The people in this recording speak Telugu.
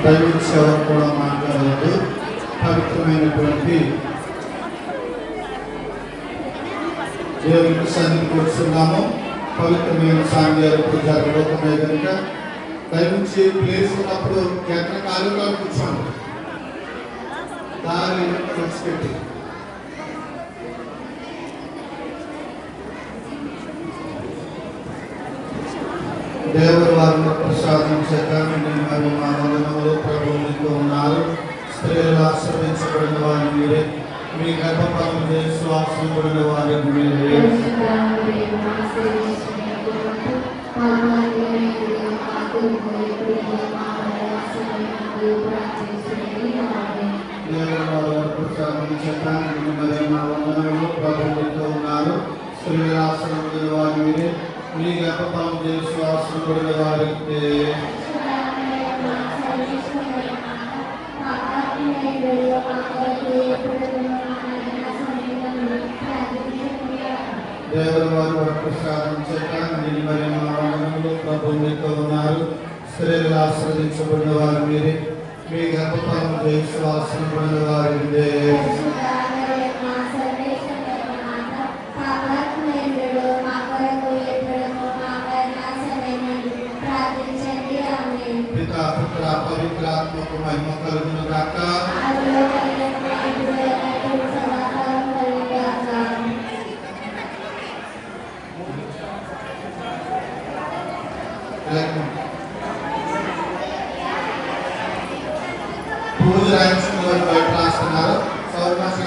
దైవ సేవ కూడా మాట్లాడవద్దు. పవిత్రమైనటువంటి దేవునికి సన్నిధి కూర్చున్నాము. పవిత్రమైన సాంగ్యాలు ఇప్పుడు జరగబోతున్నాయి కనుక దయచేసి ప్లేస్ ఉన్నప్పుడు ఎక్కడ కాలుగా కూర్చోండి. దారి పెట్టి దేవుడు వారిని ప్రసాదించడానికి మరియు మా వదనములు ప్రభువులతో ఉన్నారు. స్త్రీలు ఆశ్రయించబడిన వారి మీరే, మీ గర్భఫలం చేసి ఆశ్రయించబడిన వారి మీరే. ప్రసాదించడానికి మరియు మా వదనములు ప్రభువులతో ఉన్నారు. స్త్రీలు ఆశ్రయించబడిన వారి మీరే, మీ గర్భఫలం చేసి ఆశ్రయించబడిన వారికి. దేవుడు వారు ప్రసాదించడానికి మరి మా వదనములు ప్రభువులతో ఉన్నారు. స్త్రీలు ఆశ్రయించబడిన వారి మీరే, మీ గర్భఫలం చేసి ఆశ్రయించబడిన వారికి. పితా పుత్ర పవిత్రాత్మకు మహిమ కలుగును గాక. పూజ రాయించుకున్న బయట రాస్తున్నారు. సౌర్మాసి